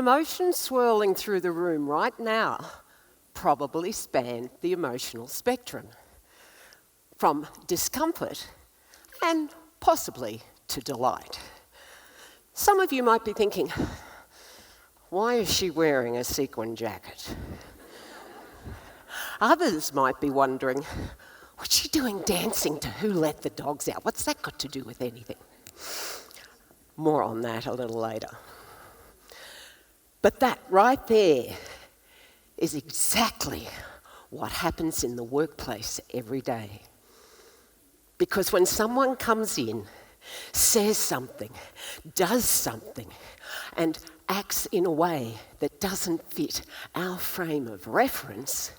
emotions swirling through the room right now probably span the emotional spectrum, from discomfort and possibly to delight. Some of you might be thinking, why is she wearing a sequin jacket? Others might be wondering, what's she doing dancing to Who Let the Dogs Out? What's that got to do with anything? More on that a little later. But that right there is exactly what happens in the workplace every day. Because when someone comes in, says something, does something, and acts in a way that doesn't fit our frame of reference,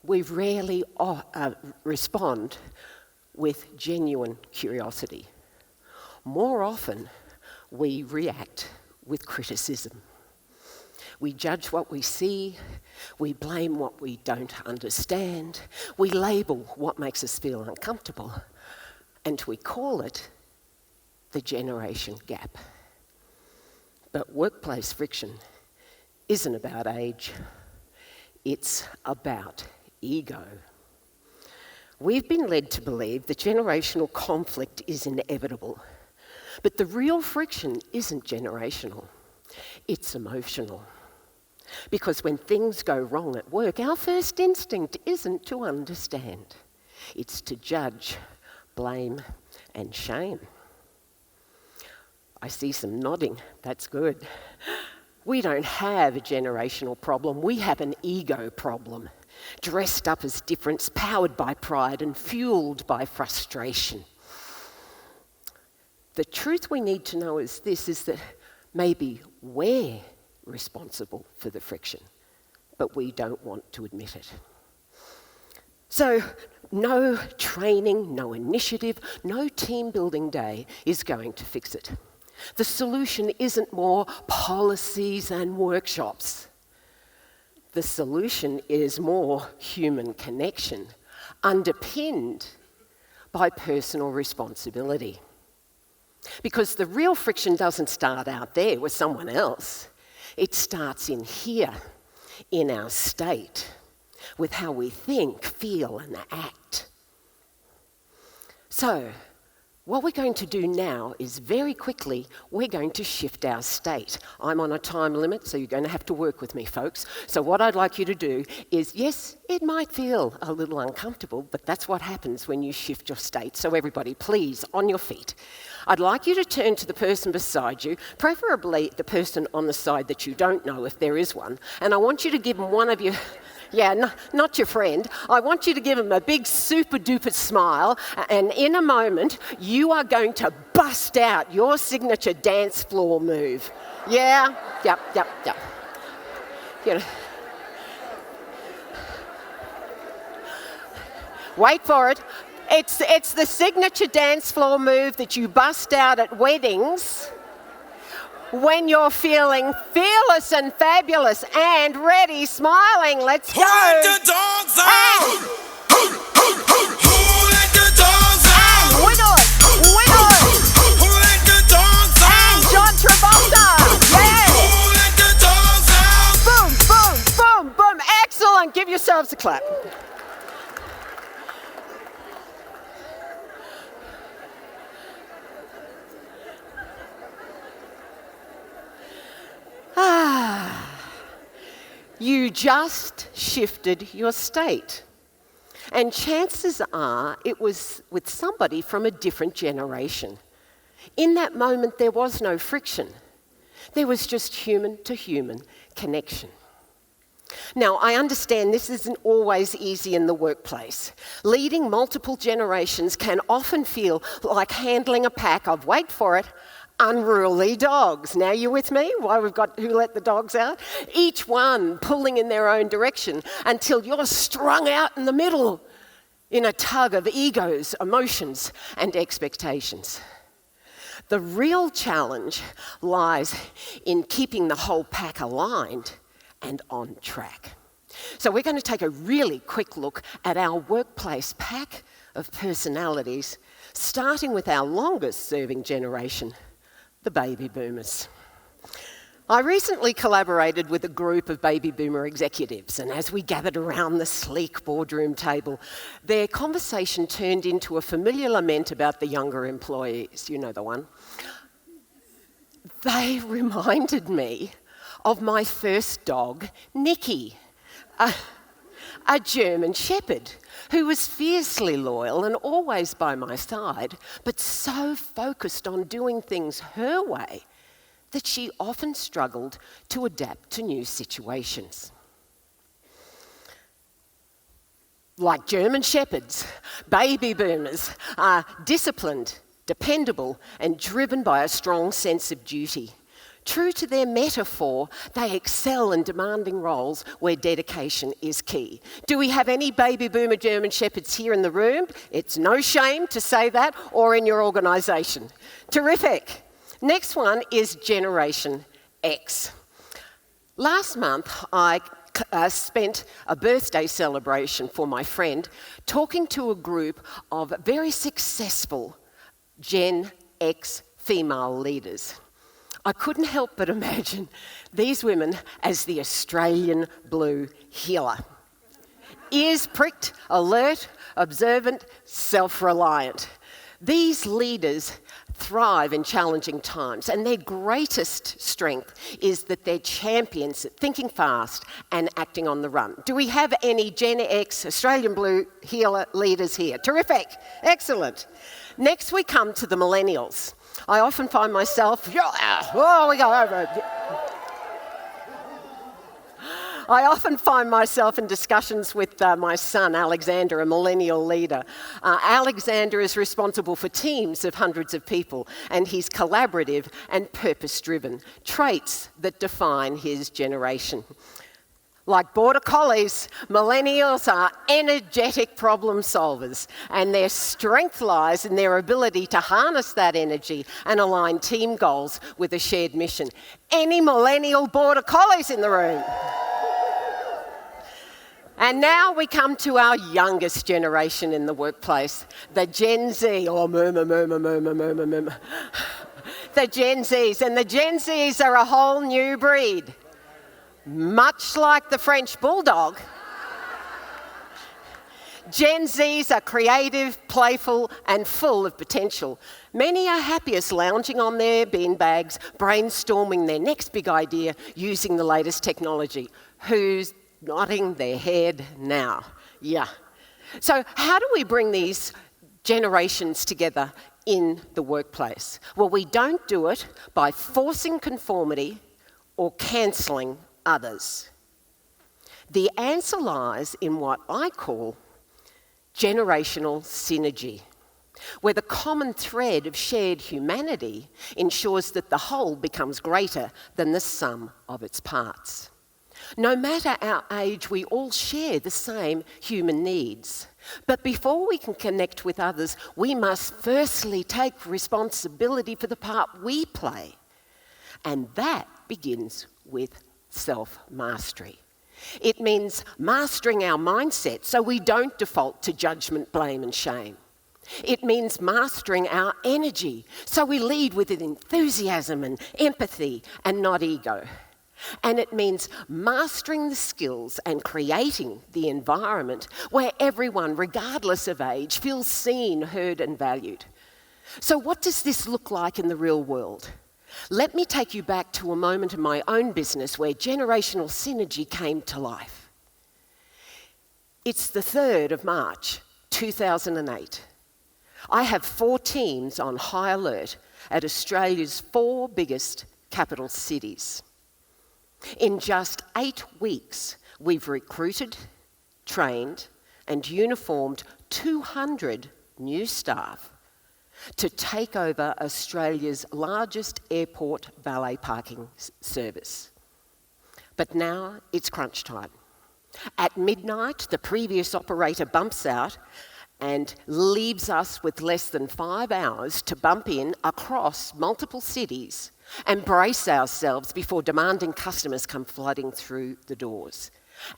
we rarely respond with genuine curiosity. More often, we react with criticism. We judge what we see, we blame what we don't understand, we label what makes us feel uncomfortable, and we call it the generation gap. But workplace friction isn't about age, it's about ego. We've been led to believe that generational conflict is inevitable, but the real friction isn't generational, it's emotional. Because when things go wrong at work, our first instinct isn't to understand. It's to judge, blame, and shame. I see some nodding. That's good. We don't have a generational problem. We have an ego problem, dressed up as difference, powered by pride, and fueled by frustration. The truth we need to know is this, is that maybe we're responsible for the friction, but we don't want to admit it. So no training, no initiative, no team building day is going to fix it. The solution isn't more policies and workshops. The solution is more human connection, underpinned by personal responsibility. Because the real friction doesn't start out there with someone else. It starts in here, in our state, with how we think, feel, and act. So, what we're going to do now is very quickly, we're going to shift our state. I'm on a time limit, so you're going to have to work with me, folks. So what I'd like you to do is, yes, it might feel a little uncomfortable, but that's what happens when you shift your state. So everybody, please, on your feet. I'd like you to turn to the person beside you, preferably the person on the side that you don't know if there is one, and I want you to give them one of your... Yeah, not your friend. I want you to give him a big super duper smile, and in a moment, you are going to bust out your signature dance floor move. Yeah? Yep. You know. Wait for it. It's the signature dance floor move that you bust out at weddings when you're feeling fearless and fabulous and ready, smiling. Let's go. Who let the dogs out? Who let the dogs out? And wiggle it. Who let the dogs out? And John Travolta. Yeah. Who let the dogs out? Boom. Excellent. Give yourselves a clap. You just shifted your state. And chances are it was with somebody from a different generation. In that moment, there was no friction. There was just human-to-human connection. Now, I understand this isn't always easy in the workplace. Leading multiple generations can often feel like handling a pack of, wait for it, unruly dogs. Now you with me? Why we've got Who Let the Dogs Out? Each one pulling in their own direction until you're strung out in the middle in a tug of egos, emotions, and expectations. The real challenge lies in keeping the whole pack aligned and on track. So we're going to take a really quick look at our workplace pack of personalities, starting with our longest serving generation, the baby boomers. I recently collaborated with a group of baby boomer executives, and as we gathered around the sleek boardroom table, their conversation turned into a familiar lament about the younger employees. You know the one. They reminded me of my first dog, Nikki, a German Shepherd, who was fiercely loyal and always by my side, but so focused on doing things her way that she often struggled to adapt to new situations. Like German Shepherds, baby boomers are disciplined, dependable, and driven by a strong sense of duty. True to their metaphor, they excel in demanding roles where dedication is key. Do we have any baby boomer German Shepherds here in the room? It's no shame to say that, or in your organisation. Terrific. Next one is Generation X. Last month, I spent a birthday celebration for my friend talking to a group of very successful Gen X female leaders. I couldn't help but imagine these women as the Australian blue healer. Ears pricked, alert, observant, self-reliant. These leaders thrive in challenging times, and their greatest strength is that they're champions at thinking fast and acting on the run. Do we have any Gen X Australian Blue healer leaders here? Terrific, excellent. Next we come to the millennials. I often find myself, I often find myself in discussions with my son, Alexander, a millennial leader. Alexander is responsible for teams of hundreds of people, and he's collaborative and purpose-driven, traits that define his generation. Like border collies, millennials are energetic problem solvers, and their strength lies in their ability to harness that energy and align team goals with a shared mission. Any millennial border collies in the room? And now we come to our youngest generation in the workplace, the Gen Z, or murmur. The Gen Zs, and the Gen Zs are a whole new breed. Much like the French Bulldog, Gen Zs are creative, playful, and full of potential. Many are happiest lounging on their beanbags, brainstorming their next big idea using the latest technology. Who's nodding their head now? Yeah. So how do we bring these generations together in the workplace? Well, we don't do it by forcing conformity or cancelling others. The answer lies in what I call generational synergy, where the common thread of shared humanity ensures that the whole becomes greater than the sum of its parts. No matter our age, we all share the same human needs. But before we can connect with others, we must firstly take responsibility for the part we play. And that begins with self-mastery. It means mastering our mindset so we don't default to judgment, blame, and shame. It means mastering our energy so we lead with enthusiasm and empathy and not ego. And it means mastering the skills and creating the environment where everyone, regardless of age, feels seen, heard, and valued. So what does this look like in the real world? Let me take you back to a moment in my own business where generational synergy came to life. It's the 3rd of March, 2008. I have 4 teams on high alert at Australia's 4 biggest capital cities. In just 8 weeks, we've recruited, trained, and uniformed 200 new staff to take over Australia's largest airport valet parking service. But now it's crunch time. At midnight, the previous operator bumps out and leaves us with less than 5 hours to bump in across multiple cities and brace ourselves before demanding customers come flooding through the doors.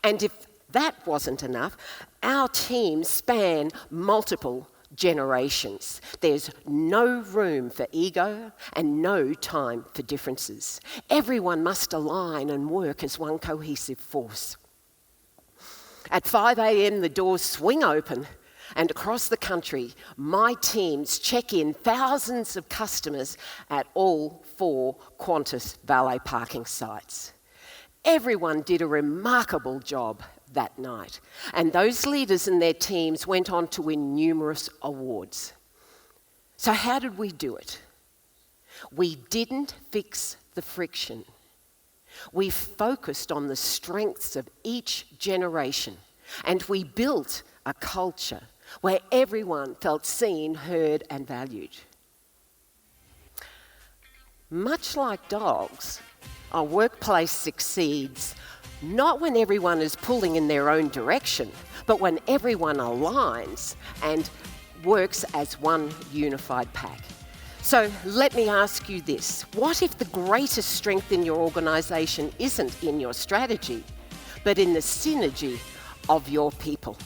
And if that wasn't enough, our teams span multiple generations. There's no room for ego and no time for differences. Everyone must align and work as one cohesive force. At 5 a.m, the doors swing open, and across the country, my teams check in thousands of customers at all 4 Qantas valet parking sites. Everyone did a remarkable job that night, and those leaders and their teams went on to win numerous awards. So how did we do it? We didn't fix the friction. We focused on the strengths of each generation, and we built a culture where everyone felt seen, heard, and valued. Much like dogs, a workplace succeeds not when everyone is pulling in their own direction, but when everyone aligns and works as one unified pack. So let me ask you this. What if the greatest strength in your organisation isn't in your strategy, but in the synergy of your people?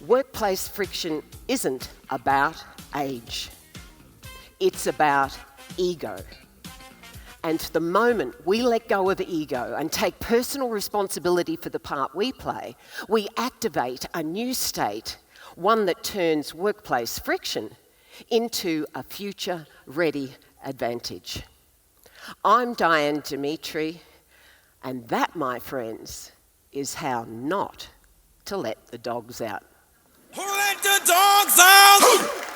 Workplace friction isn't about age. It's about ego. And the moment we let go of ego and take personal responsibility for the part we play, we activate a new state, one that turns workplace friction into a future-ready advantage. I'm Diane Demetre, and that, my friends, is how not to let the dogs out. Who let the dogs out?